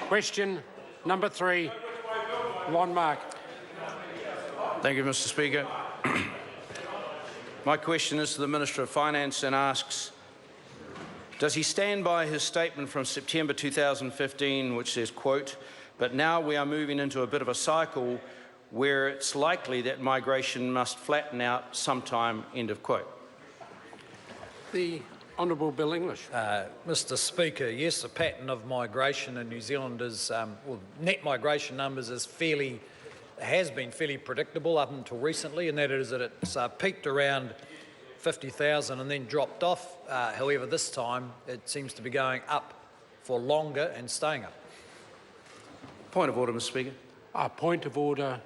Question number 3, Ron Mark. Thank you, Mr. Speaker. My question is to the Minister of Finance and asks, does he stand by his statement from September 2015 which says, quote, "But now we are moving into a bit of a cycle where it's likely that migration must flatten out sometime," end of quote? The Honourable Bill English. Mr. Speaker, yes, the pattern of migration in New Zealand is, net migration numbers has been fairly predictable up until recently, and that is that it's peaked around 50,000 and then dropped off. However, this time it seems to be going up for longer and staying up. Point of order, Mr. Speaker. Point of order,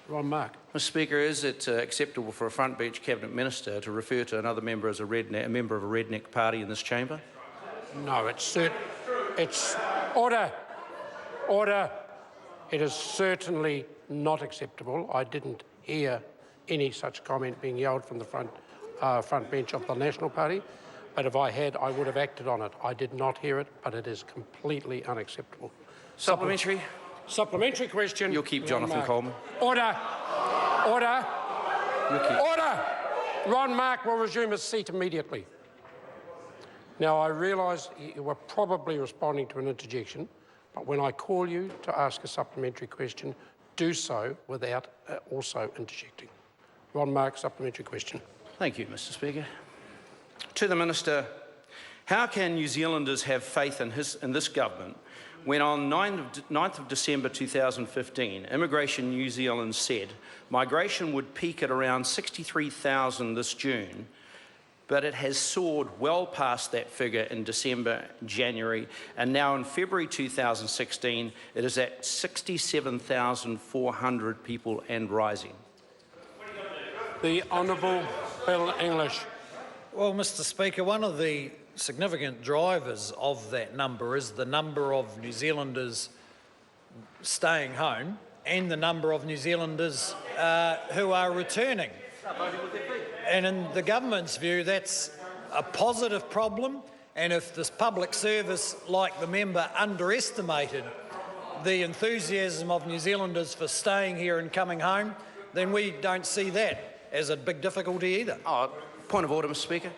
Ron Mark. Mr. Speaker, is it acceptable for a front bench cabinet minister to refer to another member as a member of a redneck party in this chamber? No, it's order. Order. It is certainly not acceptable. I didn't hear any such comment being yelled from the front bench of the National Party, but if I had, I would have acted on it. I did not hear it, but it is completely unacceptable. Supplementary. Supplementary question. You'll keep Jonathan Coleman. Order. Order. Keep... Order. Ron Mark will resume his seat immediately. Now, I realise you were probably responding to an interjection, but when I call you to ask a supplementary question, do so without also interjecting. Ron Mark, supplementary question. Thank you, Mr. Speaker. To the Minister, how can New Zealanders have faith in this government when on 9th of December 2015, Immigration New Zealand said migration would peak at around 63,000 this June, but it has soared well past that figure in December, January, and now in February 2016, it is at 67,400 people and rising. The Honourable Bill English. Well, Mr. Speaker, one of the significant drivers of that number is the number of New Zealanders staying home and the number of New Zealanders who are returning. And in the government's view, that's a positive problem, and if this public service, like the member, underestimated the enthusiasm of New Zealanders for staying here and coming home, then we don't see that as a big difficulty either. Point of order, Mr. Speaker.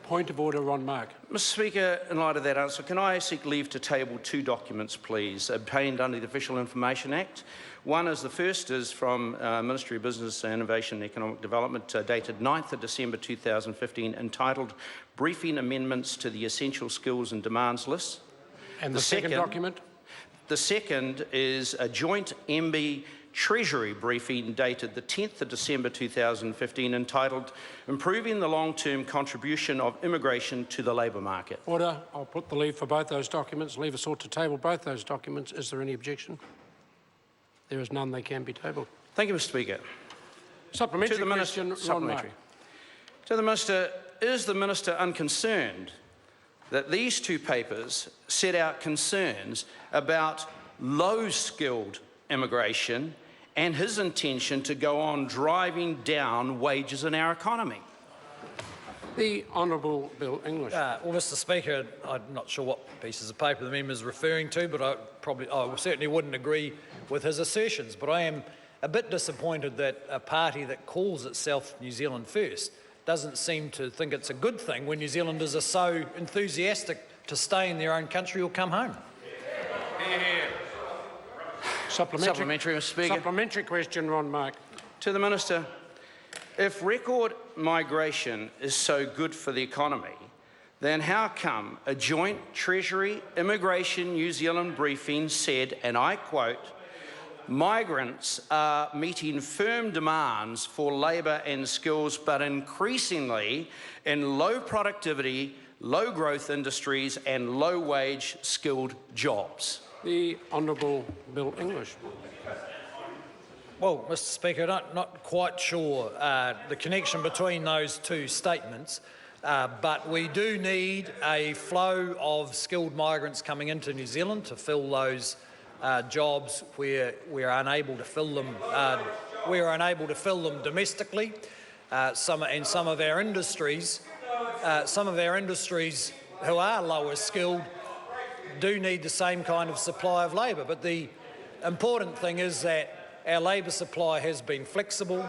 Point of order, Ron Mark. Mr. Speaker, in light of that answer, can I seek leave to table 2 documents, please, obtained under the Official Information Act? The first is from Ministry of Business, Innovation and Economic Development, dated 9th of December 2015, entitled Briefing Amendments to the Essential Skills and Demands List. And the second document? The second is a joint MB Treasury briefing dated the 10th of December 2015, entitled Improving the Long-Term Contribution of Immigration to the Labour Market. Order. I'll put the leave for both those documents. Leave us sought to table both those documents. Is there any objection? There is none. They can be tabled. Thank you, Mr. Speaker. Supplementary question, Ron Mark. To the Minister, is the Minister unconcerned that these 2 papers set out concerns about low-skilled immigration and his intention to go on driving down wages in our economy? The Honourable Bill English. Well, Mr. Speaker, I'm not sure what pieces of paper the member is referring to, but I certainly wouldn't agree with his assertions. But I am a bit disappointed that a party that calls itself New Zealand First doesn't seem to think it's a good thing when New Zealanders are so enthusiastic to stay in their own country or come home. Supplementary, Mr. Speaker. Supplementary question, Ron Mark. To the Minister, if record migration is so good for the economy, then how come a joint Treasury Immigration New Zealand briefing said, and I quote, migrants are meeting firm demands for labour and skills, but increasingly in low productivity, low growth industries and low wage skilled jobs? The Honourable Bill English. Well, Mr. Speaker, not quite sure the connection between those 2 statements, but we do need a flow of skilled migrants coming into New Zealand to fill those jobs where we're unable to fill them. We're unable to fill them domestically. Some of our industries who are lower skilled do need the same kind of supply of labour. But the important thing is that our labour supply has been flexible,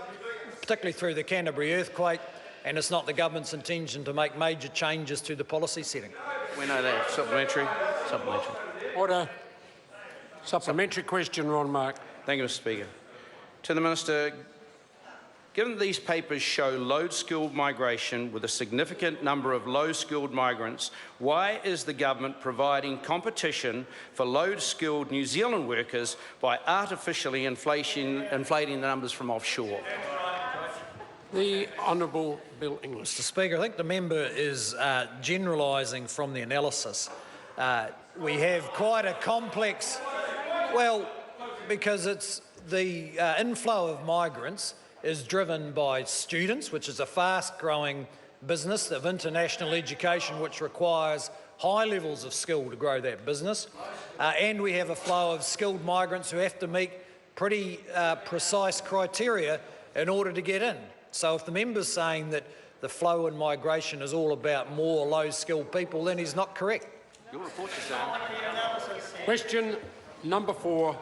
particularly through the Canterbury earthquake, and it's not the government's intention to make major changes to the policy setting. We know that. Supplementary. Supplementary. Order. Supplementary question, Ron Mark. Thank you, Mr. Speaker. To the Minister, given that these papers show low-skilled migration with a significant number of low-skilled migrants, why is the government providing competition for low-skilled New Zealand workers by artificially inflating the numbers from offshore? The Honourable Bill English. Mr. Speaker, I think the member is generalising from the analysis. We have quite a complex, well, because it's the inflow of migrants is driven by students, which is a fast-growing business of international education, which requires high levels of skill to grow that business. And we have a flow of skilled migrants who have to meet pretty precise criteria in order to get in. So if the member's saying that the flow in migration is all about more low-skilled people, then he's not correct. Your report is done. Question number 4.